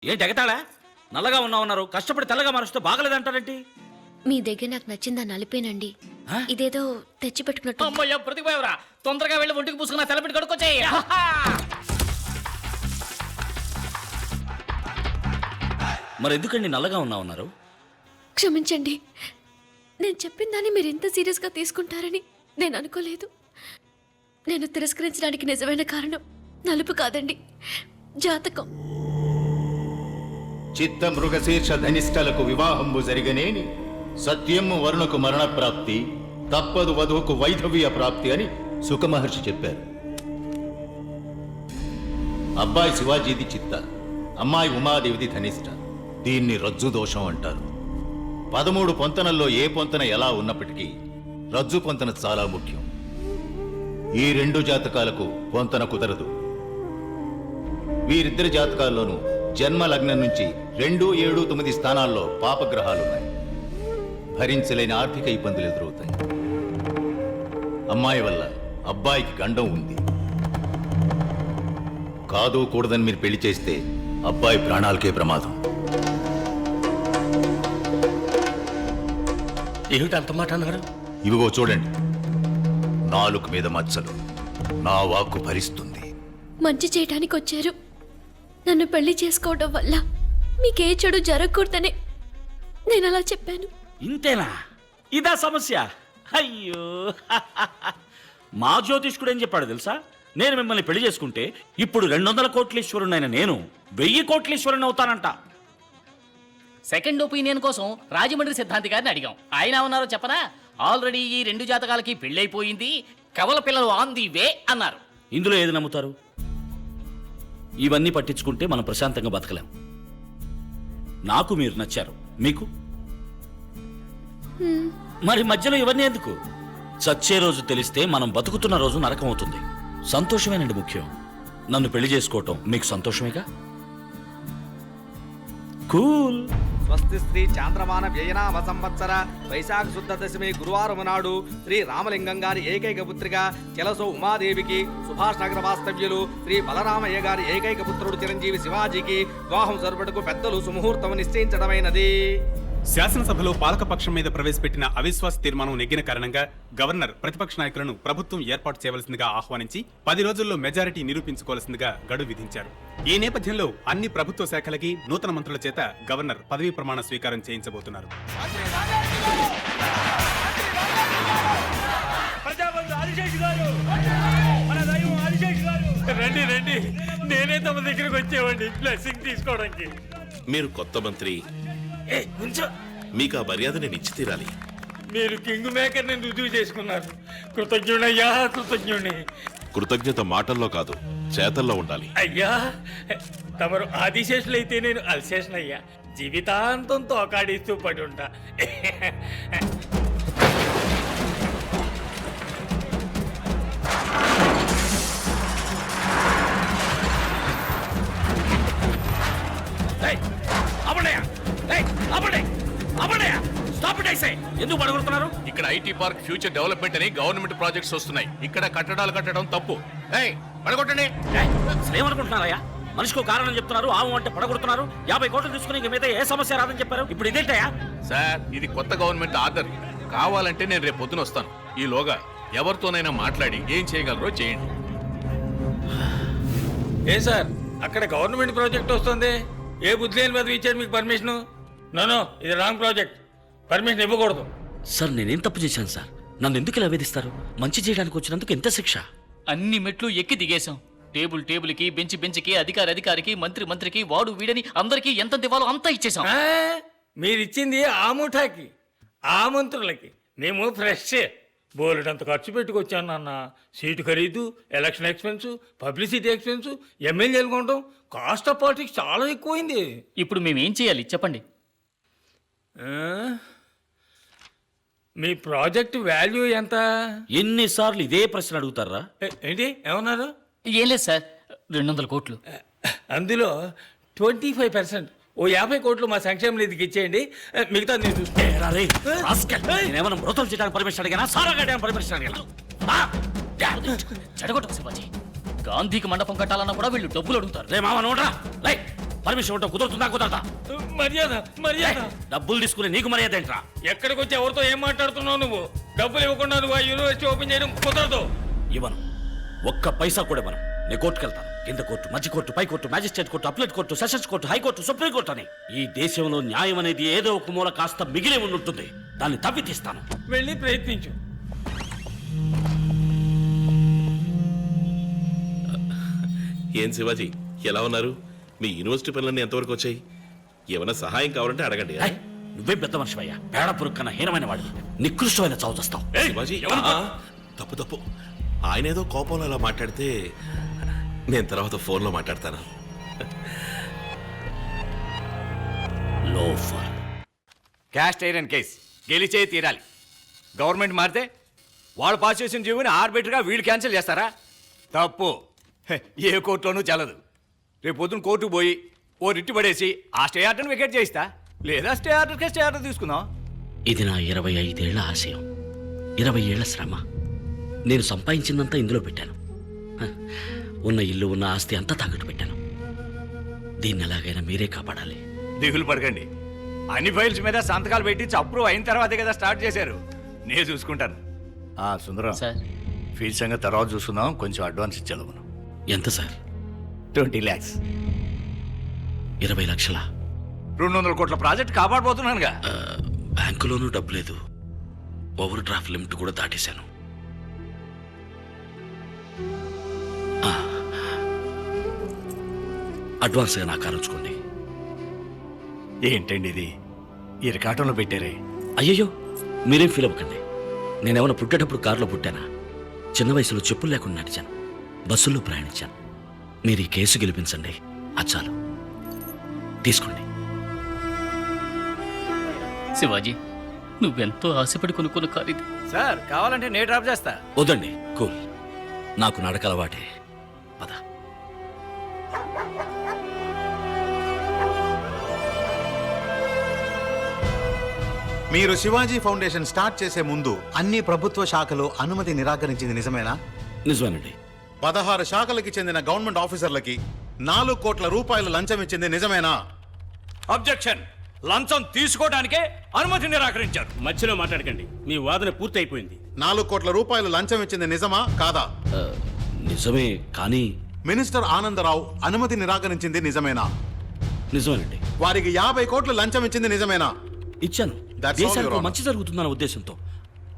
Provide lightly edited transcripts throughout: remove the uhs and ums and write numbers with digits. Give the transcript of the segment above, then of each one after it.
ఏంటి ఎగతాళా? నల్లగా ఉన్నామన్నారు, కష్టపడి తెల్లగా మారుస్తే బాగలేదంటారేంటి? మీ దగ్గర నాకు నచ్చిందా నలిపేనండి. ఇదేదో తెచ్చి పెట్టుకున్నట్టు. అమ్మయ్య ప్రతిపోయవరా, తొందరగా వెళ్ళి ఒంటికి పూసుకున్న తెల్లబిడ్డ కడుక్కొచ్చాయి. మరి ఎందుకండి నల్లగా ఉన్నామన్నారు? క్షమించండి, నేను చెప్పిన దాన్ని మీరు ఇంత సీరియస్గా తీసుకుంటారని నేను అనుకోలేదు. నేను తిరస్కరించడానికి నిజమైన కారణం నలుపు కాదండి, జాతకం. చిత్త మృగశీర్ష ధనిష్టలకు వివాహంబు జరిగనేని సత్యము వరుణకు మరణ ప్రాప్తి, తప్పదు వధువుకు వైధవ్య ప్రాప్తి అని సుఖమహర్షి చెప్పారు. అబ్బాయి శివాజీది చిత్త, అమ్మాయి ఉమాదేవిది ధనిష్ట. దీన్ని రజ్జు దోషం అంటారు. 13 పొంతనల్లో ఏ పొంతన ఎలా ఉన్నప్పటికీ రజ్జు పొంతన చాలా ముఖ్యం. ఈ 2 జాతకాలకు పొంతన కుదరదు. వీరిద్దరి జాతకాల్లోనూ జన్మ లగ్నం నుంచి 2, 7, 9 స్థానాల్లో పాపగ్రహాలున్నాయి. భరించలేని ఆర్థిక ఇబ్బందులు ఎదురవుతాయి. అమ్మాయి వల్ల అబ్బాయికి గండం ఉంది. కాదు కూడదని మీరు పెళ్లి చేస్తే అబ్బాయి ప్రాణాలకే ప్రమాదం. ఏమిటి అంత మాట అన్నారు? ఇవిగో చూడండి, నాలుక మీద మచ్చలు. నా వాక్కు భరిస్తుంది. మంచి చేయడానికి వచ్చారు. నన్ను పెళ్లి చేసుకోవడం వల్ల మీకే చెడు జరగకూడదనే నేను అలా చెప్పాను. ఇంతేనా? ఇదా సమస్య? అయ్యో, మా జ్యోతిష్కుడు ఏం చెప్పాడు తెలుసా? నేను మిమ్మల్ని పెళ్లి చేసుకుంటే ఇప్పుడు 200 కోట్లీశ్వరునైన నేను 1000 కోట్లీశ్వరుని అవుతానంట. సెకండ్ ఒపీనియన్ కోసం రాజమండ్రి సిద్ధాంతి గారిని అడిగాం. ఆయన ఉన్నారో చెప్పనా? ఆల్రెడీ ఈ 2 జాతకాలకి పెళ్ళైపోయింది, కవల పిల్లలు ఆన్ ది వే అన్నారు. ఇందులో ఏది నమ్ముతారు? ఇవన్నీ పట్టించుకుంటే మనం ప్రశాంతంగా బతకలేం. నాకు మీరు నచ్చారు, మీకు మరి మధ్యలో ఇవన్నీ ఎందుకు? చచ్చే రోజు తెలిస్తే మనం బతుకుతున్న రోజు నరకం అవుతుంది. సంతోషమేనండి ముఖ్యం. నన్ను పెళ్లి చేసుకోవటం మీకు సంతోషమేగా? కూల్. స్వస్తి శ్రీ చాంద్రమాన వ్యయనామ సంవత్సర వైశాఖ శుద్ధ దశమి గురువారం నాడు శ్రీ రామలింగం గారి ఏకైక పుత్రిక చెలసో ఉమాదేవికి, సుభాష్ నగర వాస్తవ్యులు శ్రీ బలరామయ్య గారి ఏకైక పుత్రుడు చిరంజీవి శివాజీకి వివాహం జరుపుటకు పెద్దలు సుముహూర్తం నిశ్చయించడమైనది. శాసనసభలో పాలకపక్షం మీద ప్రవేశపెట్టిన అవిశ్వాస తీర్మానం నెగ్గిన కారణంగా గవర్నర్ ప్రతిపక్ష నాయకులను ప్రభుత్వం ఏర్పాటు చేయవలసిందిగా ఆహ్వానించి 10 రోజుల్లో మెజారిటీ నిరూపించుకోవాల్సిందిగా గడువు విధించారు. ఈ నేపథ్యంలో అన్ని ప్రభుత్వ శాఖలకి నూతన మంత్రుల చేత గవర్నర్ పదవీ ప్రమాణ స్వీకారం చేయించబోతున్నారు. రండి రండి, నేనే తమ దగ్గరకు వచ్చేవాడిని బ్లెస్సింగ్ తీసుకోవడానికి. మీరు కొత్త మంత్రి, మీకు ఆ మర్యాద నేను ఇచ్చి తీరాలి. మీరు కింగ్ మేకర్ ని రుజువు చేసుకున్నారు. కృతజ్ఞుడయ్యా, కృతజ్ఞుడిని. కృతజ్ఞత మాటల్లో కాదు, చేతల్లో ఉండాలి. అయ్యా, తమరు ఆదిశేషులైతే నేను అల్శేషనయ్యా. జీవితాంతం తోకాడిస్తూ పడి ఉంటా. ఎందుకు పడగొడుతున్నారు? ఇక్కడ ఐటీ పార్క్ ఫ్యూచర్ డెవలప్మెంట్ అని గవర్నమెంట్ ప్రాజెక్ట్స్ వస్తున్నాయి. ఇక్కడ కట్టడాలు కట్టడం తప్పు. పడగొట్టండి. ఏమనుకుంటున్నారయ్యా? మనిషికి కారణం చెప్తున్నారు, ఆవు అంటే పడగొడుతున్నారు. 50 కోట్లు తీసుకుని ఇంక మీద ఏ సమస్య రాదని చెప్పారు. ఇప్పుడు ఇదేంటయ్యా? సార్, ఇది కొత్త గవర్నమెంట్ ఆర్డర్. కావాలంటే నేను రేపు పొద్దున వస్తాను. ఈలోగా ఎవరితోనైనా మాట్లాడి ఏం చేయగలరో చేయండి. ఏ సార్, అక్కడ గవర్నమెంట్ ప్రాజెక్ట్ వస్తుంది. ఏ బుద్ధి లేని మీద ఇచ్చారు మీకు పర్మిషన్? నో, ఇది రాంగ్ ప్రాజెక్ట్. పర్మిషన్ ఇవ్వకూడదు. సార్, నేనేం తప్పు చేశాను సార్? నన్ను ఎందుకు ఇలా వేధిస్తారు? మంచి చేయడానికి వచ్చినందుకు ఎంత శిక్ష? అన్ని మెట్లు ఎక్కి దిగేశాం. టేబుల్కి, బెంచ్కి, అధికారికి, మంత్రికి, వాడు వీడని అందరికీ ఎంత దివాలో అంతా ఇచ్చేసాం. మీరిచ్చింది ఆ ముఠాకి, ఆ మంత్రులకి. మేము ఫ్రెష్ బోలెడంత ఖర్చు పెట్టుకొచ్చాను నాన్న. సీటు ఖరీదు, ఎలక్షన్ ఎక్స్పెన్స్, పబ్లిసిటీ ఎక్స్పెన్స్, ఎమ్మెల్యేలు కొనడం, కాస్ట్ ఆఫ్ పాలిటిక్స్ చాలా ఎక్కువైంది. ఇప్పుడు మేమేం చేయాలి చెప్పండి. మీ ప్రాజెక్ట్ వాల్యూ ఎంత? ఎన్నిసార్లు ఇదే ప్రశ్న అడుగుతారా? ఏంటి ఏమన్నారు? ఏం లేదు సార్, 200 కోట్లు. అందులో 25%, ఓ 50 కోట్లు మా సంక్షేమ నిధికి ఇచ్చేయండి. మిగతా నేను నేనేమన్నా మృతం చేయడానికి పర్మిషన్ అడిగానా? సారా గడ్డానికి పర్మిషన్ అడిగాను. చెడగొట్టకు శివాజీ. గాంధీకి మండపం కట్టాలన్నా కూడా వీళ్ళు డబ్బులు అడుగుతారు. రే మామ, నోడ్రా. పర్మిషన్ ఇవ్వటం కుదురుతుందా కుదరదా? మర్యాద మర్యాద. డబ్బులు తీసుకుని నీకు మర్యాద ఏంట్రా? ఎక్కడికి వచ్చి ఎవరితో ఏం మాట్లాడుతున్నావు నువ్వు? డబ్బులు ఇవ్వకుండా నువ్వు ఆ యూనివర్సిటీ ఓపెన్ చేయడం కుదరదు. ఇవ్వను, ఒక్క పైసా కూడా ఇవ్వను. నేను కోర్టుకెళ్తాను. కింద కోర్టు, మధ్య కోర్టు, పై court, magistrate court, appellate court, sessions court, high court, supreme court అని ఈ దేశంలో న్యాయం అనేది ఏదో ఒక మూల కాస్త మిగిలి ఉంటుంది. దాన్ని తవ్వి తీస్తాను. వెళ్ళి ప్రయత్నించు. ఏం శివాజీ, ఎలా ఉన్నారు? మీ యూనివర్సిటీ పనులన్నీ ఎంతవరకు వచ్చాయి? ఏమైనా సహాయం కావాలంటే అడగండి. ఏయ్, నువ్వే పెద్ద మనిషివయ్యా. పేడ పురుక్కన్న హీనమైన వాడివి. నికృష్టమైన చావు చేస్తావు. శివాజీ, తప్పు తప్పు. ఆయన ఏదో కోపంలో అలా మాట్లాడితే నేను తర్వాత ఫోన్లో మాట్లాడతాను. లోఫర్. క్యాస్ట్ ఐరన్ కేస్ గెలిచే తీరాలి. గవర్నమెంట్ మారితే వాళ్ళు పాస్ చేసిన జీవోని ఆర్బిటర్గా వీళ్ళు క్యాన్సిల్ చేస్తారా? తప్పు. ఏ కోర్టులోనూ చెల్లదు. రేపు పొద్దున్న కోర్టుకు పోయి ఓ రిట్టు పడేసి ఆ స్టే ఆర్డర్ని వికెట్ చేయిస్తా, లేదా స్టే ఆర్డర్కే స్టే ఆర్డర్ తీసుకుందాం. ఇది నా 25 ఏళ్ల ఆశయం, 20 ఏళ్ల శ్రమ. నేను సంపాదించిందంతా ఇందులో పెట్టాను. హ, ఉన్న ఇల్లు, ఉన్న ఆస్తి అంతా తాకట్టు పెట్టాను. దీన్ని ఎలాగైనా మీరే కాపాడాలి. దిగులు పడకండి. అన్ని ఫైల్స్ మీద సంతకాలు పెట్టి అప్రూవ్ అయిన తర్వాతే కదా స్టార్ట్ చేశారు. నేను చూసుకుంటాను. సుందరం సార్, ఫీజు సంగతి తర్వాత చూసుకుందాం. కొంచెం అడ్వాన్స్ ఇచ్చేది మనం. ఎంత సార్? 20 lakhs. 20 లక్షల? 200 కోట్ల ప్రాజెక్ట్ కాపాడబోతున్నానుగా. బ్యాంకులోనూ డబ్బు లేదు. ఓవర్ డ్రాఫ్ట్ లిమిట్ కూడా దాటేశాను. అడ్వాన్స్గా నా కారు ఉంచుకోండి. ఏంటండి ఇది ఇరకాటంలో పెట్టారే? అయ్యయ్యో, మీరేం ఫీల్ అవ్వకండి. నేనేమన్నా పుట్టేటప్పుడు కారులో పుట్టానా? చిన్న వయసులో చెప్పులు లేకుండా నడిచాను, బస్సుల్లో ప్రయాణించాను. మీరు ఈ కేసు గెలిపించండి, అది చాలు. తీసుకోండి. శివాజీ, నువ్వెంతో ఆశపడి కొనుక్కున్న కారు ఇది. సార్ కావాలంటే నేను డ్రాప్ చేస్తా. వద్దండి, కూల్. నాకు నడక అలవాటే. పద. మీరు శివాజీ ఫౌండేషన్ స్టార్ట్ చేసే ముందు అన్ని ప్రభుత్వ శాఖలు అనుమతి నిరాకరించింది నిజమేనా? నిజమేనండి. 16 శాఖలకి చెందిన గవర్నమెంట్ ఆఫీసర్లకి 4 కోట్ల రూపాయలు లంచం ఇచ్చింది నిజమేనా? అబ్జెక్షన్. లంచం తీసుకోవడానికే అనుమతి నిరాకరించారు. మధ్యలో మాట్లాడకండి, మీ వాదన పూర్తి అయిపోయింది. 4 కోట్ల రూపాయలు లంచం ఇచ్చింది నిజమా కాదా? నిజమే, కానీ మినిస్టర్ ఆనందరావు అనుమతి నిరాకరించింది నిజమేనా? నిజమేనండి. వారికి 50 కోట్లు లంచం ఇచ్చింది నిజమేనా? ఇచ్చాను. That's all, Your దేశానికి Honor. మంచి జరుగుతుందన్న ఉద్దేశంతో.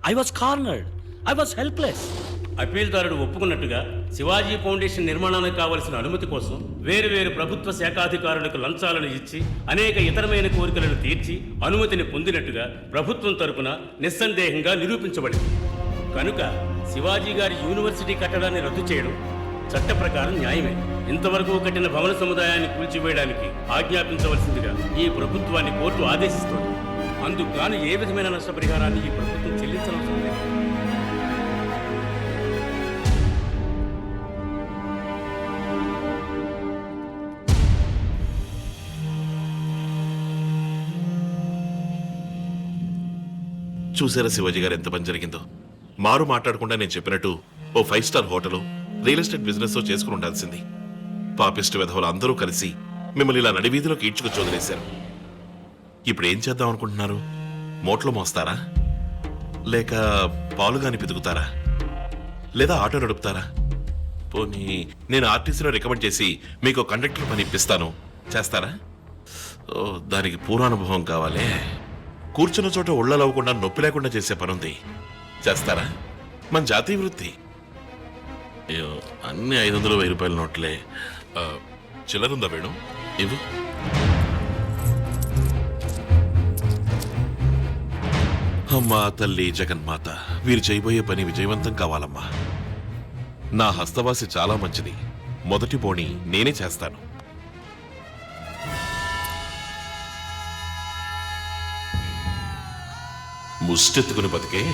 I was cornered, I was helpless. అప్పీల్దారుడు ఒప్పుకున్నట్టుగా శివాజీ ఫౌండేషన్ నిర్మాణానికి కావలసిన అనుమతి కోసం వేరు ప్రభుత్వ శాఖాధికారులకు లంచాలను ఇచ్చి అనేక ఇతరమైన కోరికలను తీర్చి అనుమతిని పొందినట్టుగా ప్రభుత్వం తరపున నిస్సందేహంగా నిరూపించబడింది. కనుక శివాజీ గారి యూనివర్సిటీ కట్టడాన్ని రద్దు చేయడం చట్ట ప్రకారం న్యాయమే. ఇంతవరకు కట్టిన భవన సముదాయాన్ని కూల్చివేయడానికి ఆజ్ఞాపించవలసిందిగా ఈ ప్రభుత్వాన్ని కోర్టు ఆదేశిస్తోంది. అందుకు గాను ఏ విధమైన నష్టపరిహారాన్ని ఈ ప్రభుత్వం చెల్లించవలసి లేదు. చూసారా శివాజీ గారు ఎంత పని జరిగిందో? మారు మాట్లాడకుండా నేను చెప్పినట్టు ఓ 5 star hotel, real estate business చేసుకుని ఉండాల్సింది. పాపిస్ట్ విధవులు అందరూ కలిసి మిమ్మల్ని ఇలా నడివీధిలోకి ఈడ్చుకొచ్చి వదిలేశారు. ఇప్పుడు ఏం చేద్దాం అనుకుంటున్నారు? మోట్లో మోస్తారా, లేక పాలుగాని పితుకుతారా, లేదా ఆటో నడుపుతారా? పోనీ నేను ఆర్టీసీలో రికమెండ్ చేసి మీకు కండక్టర్ పని ఇప్పిస్తాను, చేస్తారా? ఓ, దానికి పూర్వానుభవం కావాలే. కూర్చున్న చోట ఒళ్ళలవ్వకుండా నొప్పి లేకుండా చేసే పనుంది, చేస్తారా? మన జాతీయ వృత్తి. అయ్యో, అన్ని 500, 1000 రూపాయల నోట్లే. చిల్లరుందా వేణు? ఇవ్వు. అమ్మా తల్లి జగన్మాత, వీరు చేయబోయే పని విజయవంతం కావాలమ్మా. నా హస్తవాసి చాలా మంచిది. మొదటి బోణి నేనే చేస్తాను. ముష్టెత్తుకుని బతికే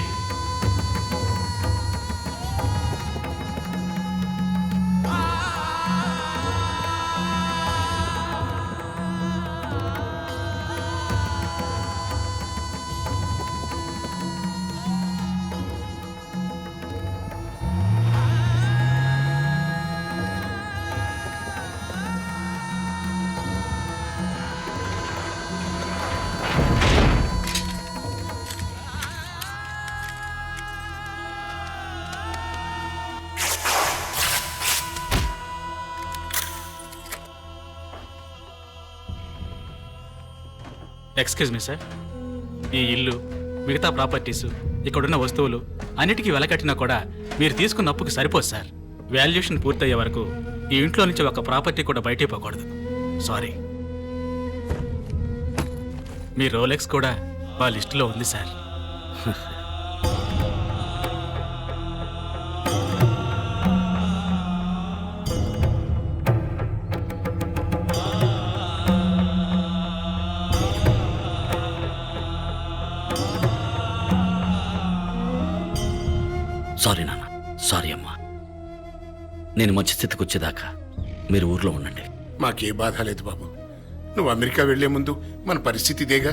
ఎక్స్క్యూజ్ మీ సార్, ఈ ఇల్లు, మిగతా ప్రాపర్టీస్, ఇక్కడున్న వస్తువులు అన్నిటికీ వెలకట్టినా కూడా మీరు తీసుకున్న అప్పుకి సరిపోదు సార్. వాల్యుయేషన్ పూర్తయ్యే వరకు ఈ ఇంట్లో నుంచి ఒక ప్రాపర్టీ కూడా బయటికి పోకూడదు. సారీ. మీ రోలెక్స్ కూడా మా లిస్టులో ఉంది సార్. సారీ నాన్న, సారీ అమ్మా. నేను మంచి స్థితికి వచ్చేదాకా మీరు ఊర్లో ఉండండి. మాకే బాధ లేదు బాబు. నువ్వు అమెరికా వెళ్లే ముందు మన పరిస్థితి ఇదేగా.